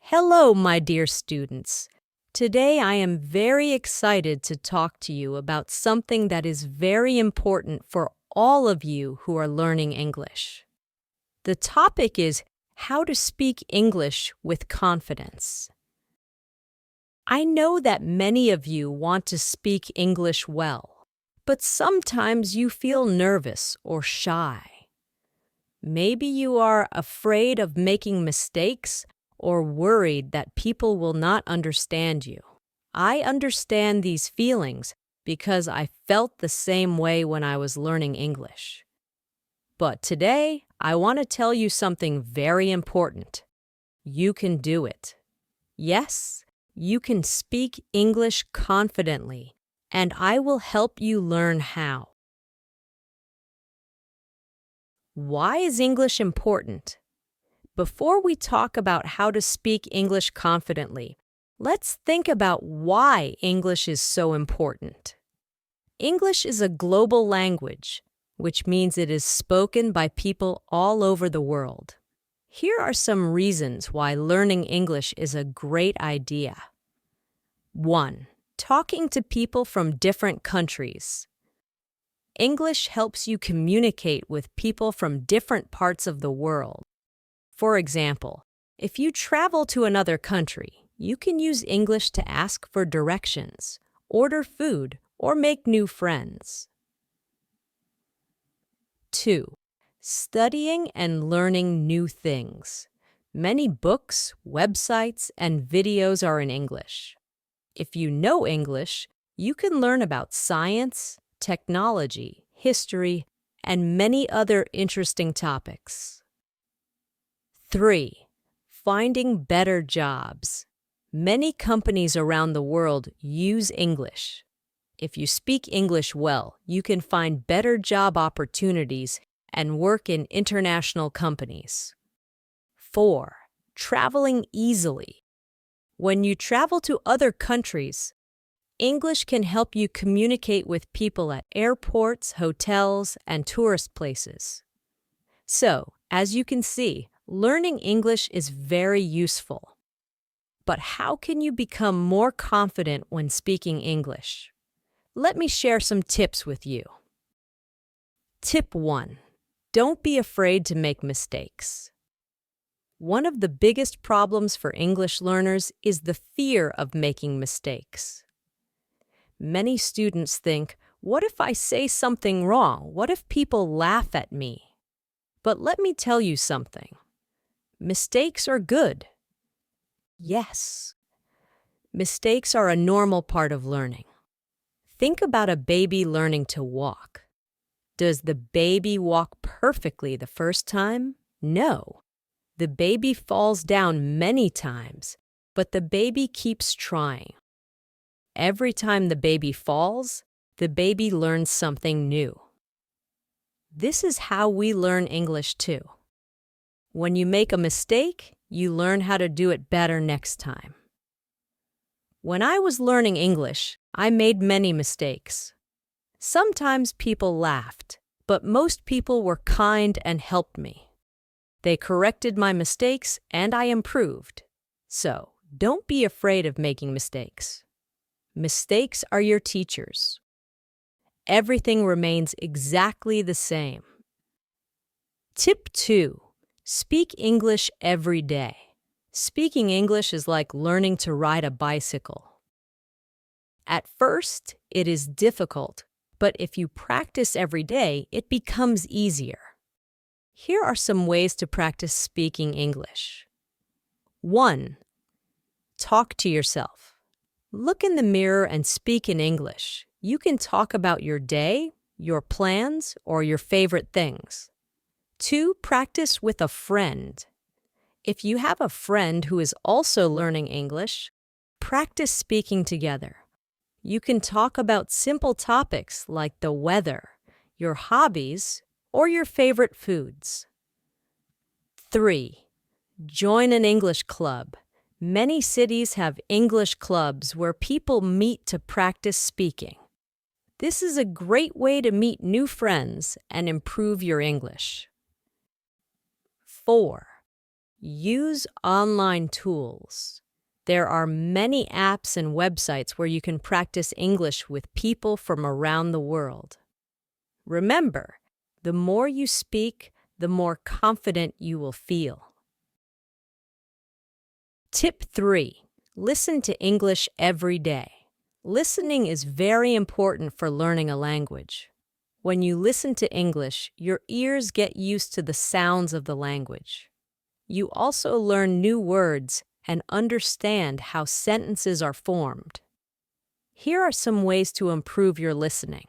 Hello, my dear students. Today I am very excited to talk to you about something that is very important for all of you who are learning English. The topic is how to speak English with confidence. I know that many of you want to speak English well, but sometimes you feel nervous or shy. Maybe you are afraid of making mistakes or worried that people will not understand you. I understand these feelings because I felt the same way when I was learning English. But today, I want to tell you something very important. You can do it. Yes, you can speak English confidently, and I will help you learn how. Why is English important? Before we talk about how to speak English confidently, let's think about why English is so important. English is a global language, which means it is spoken by people all over the world. Here are some reasons why learning English is a great idea. 1. Talking to people from different countries. English helps you communicate with people from different parts of the world. For example, if you travel to another country, you can use English to ask for directions, order food, or make new friends. 2. Studying and learning new things. Many books, websites, and videos are in English. If you know English, you can learn about science, technology, history, and many other interesting topics. 3. Finding better jobs. Many companies around the world use English. If you speak English well, you can find better job opportunities and work in international companies. 4. Traveling easily. When you travel to other countries, English can help you communicate with people at airports, hotels, and tourist places. So, as you can see, learning English is very useful. But how can you become more confident when speaking English? Let me share some tips with you. Tip 1. Don't be afraid to make mistakes. One of the biggest problems for English learners is the fear of making mistakes. Many students think, what if I say something wrong? What if people laugh at me? But let me tell you something. Mistakes are good. Yes. Mistakes are a normal part of learning. Think about a baby learning to walk. Does the baby walk perfectly the first time? No. The baby falls down many times, but the baby keeps trying. Every time the baby falls, the baby learns something new. This is how we learn English too. When you make a mistake, you learn how to do it better next time. When I was learning English, I made many mistakes. Sometimes people laughed, but most people were kind and helped me. They corrected my mistakes and I improved. So, don't be afraid of making mistakes. Mistakes are your teachers. Everything remains exactly the same. Tip 2. Speak English every day. Speaking English is like learning to ride a bicycle. At first, it is difficult, but if you practice every day, it becomes easier. Here are some ways to practice speaking English. 1. Talk to yourself. Look in the mirror and speak in English. You can talk about your day, your plans, or your favorite things. 2. Practice with a friend. If you have a friend who is also learning English, practice speaking together. You can talk about simple topics like the weather, your hobbies, or your favorite foods. 3. Join an English club. Many cities have English clubs where people meet to practice speaking. This is a great way to meet new friends and improve your English. 4. Use online tools. There are many apps and websites where you can practice English with people from around the world. Remember, the more you speak, the more confident you will feel. Tip 3. Listen to English every day. Listening is very important for learning a language. When you listen to English, your ears get used to the sounds of the language. You also learn new words and understand how sentences are formed. Here are some ways to improve your listening.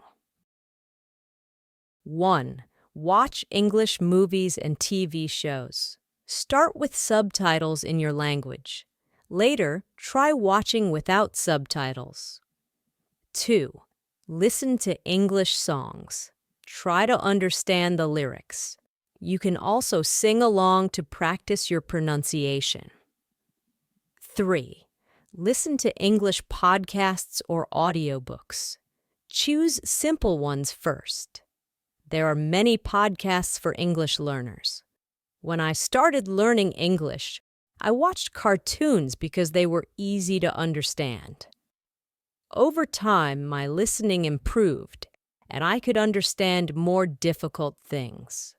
1. Watch English movies and TV shows. Start with subtitles in your language. Later, try watching without subtitles. 2. Listen to English songs. Try to understand the lyrics. You can also sing along to practice your pronunciation. 3. Listen to English podcasts or audiobooks. Choose simple ones first. There are many podcasts for English learners. When I started learning English, I watched cartoons because they were easy to understand. Over time, my listening improved, and I could understand more difficult things.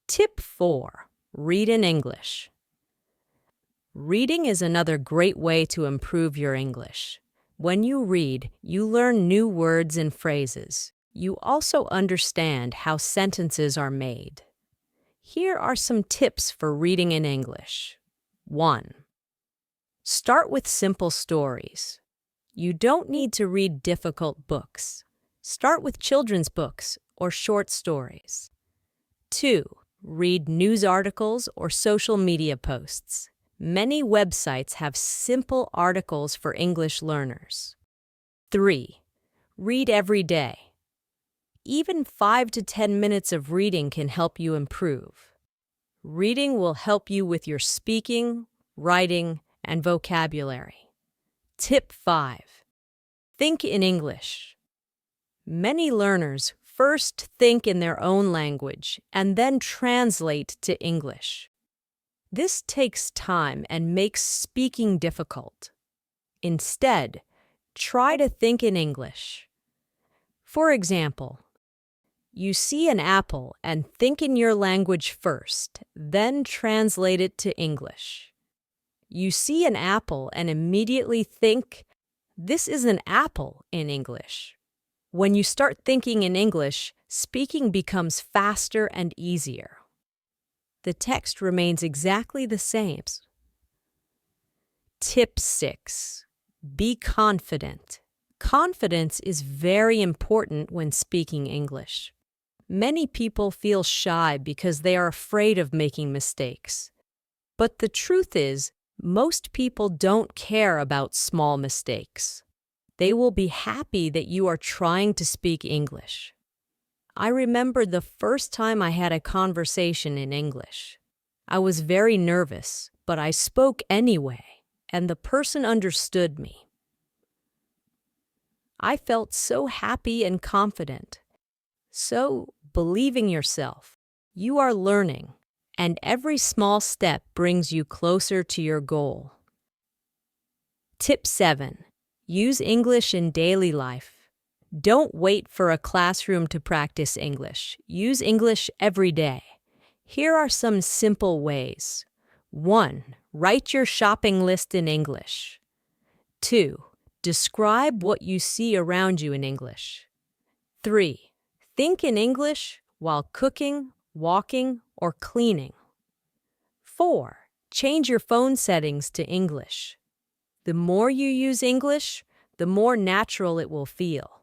Tip 4. Read in English. Reading is another great way to improve your English. When you read, you learn new words and phrases. You also understand how sentences are made. Here are some tips for reading in English. 1. Start with simple stories. You don't need to read difficult books. Start with children's books or short stories. 2. Read news articles or social media posts. Many websites have simple articles for English learners. 3. Read every day. Even 5 to 10 minutes of reading can help you improve. Reading will help you with your speaking, writing, and vocabulary. Tip 5. Think in English. Many learners first think in their own language and then translate to English. This takes time and makes speaking difficult. Instead, try to think in English. For example, you see an apple and think in your language first, then translate it to English. You see an apple and immediately think, "This is an apple," in English. When you start thinking in English, speaking becomes faster and easier. The text remains exactly the same. Tip 6. Be confident. Confidence is very important when speaking English. Many people feel shy because they are afraid of making mistakes. But the truth is, most people don't care about small mistakes. They will be happy that you are trying to speak English. I remember the first time I had a conversation in English. I was very nervous, but I spoke anyway, and the person understood me. I felt so happy and confident. So, believe in yourself. You are learning, and every small step brings you closer to your goal. Tip 7. Use English in daily life. Don't wait for a classroom to practice English. Use English every day. Here are some simple ways. 1. Write your shopping list in English. 2. Describe what you see around you in English. 3. Think in English while cooking, walking, or cleaning. 4. Change your phone settings to English. The more you use English, the more natural it will feel.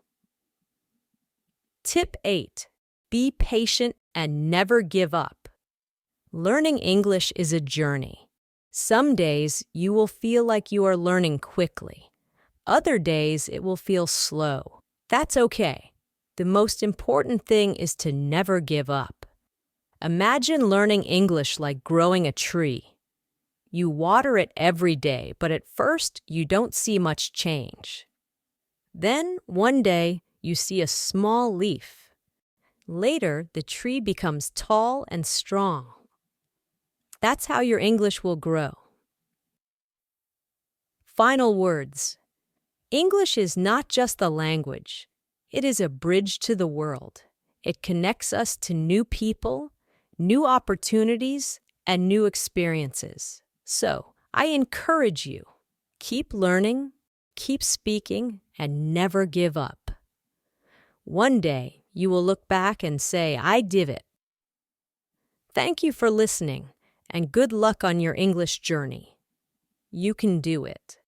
Tip 8. Be patient and never give up. Learning English is a journey. Some days you will feel like you are learning quickly. Other days it will feel slow. That's okay. The most important thing is to never give up. Imagine learning English like growing a tree. You water it every day, but at first you don't see much change. Then, one day, you see a small leaf. Later, the tree becomes tall and strong. That's how your English will grow. Final words. English is not just a language. It is a bridge to the world. It connects us to new people, new opportunities, and new experiences. So, I encourage you, keep learning, keep speaking, and never give up. One day, you will look back and say, I did it. Thank you for listening, and good luck on your English journey. You can do it.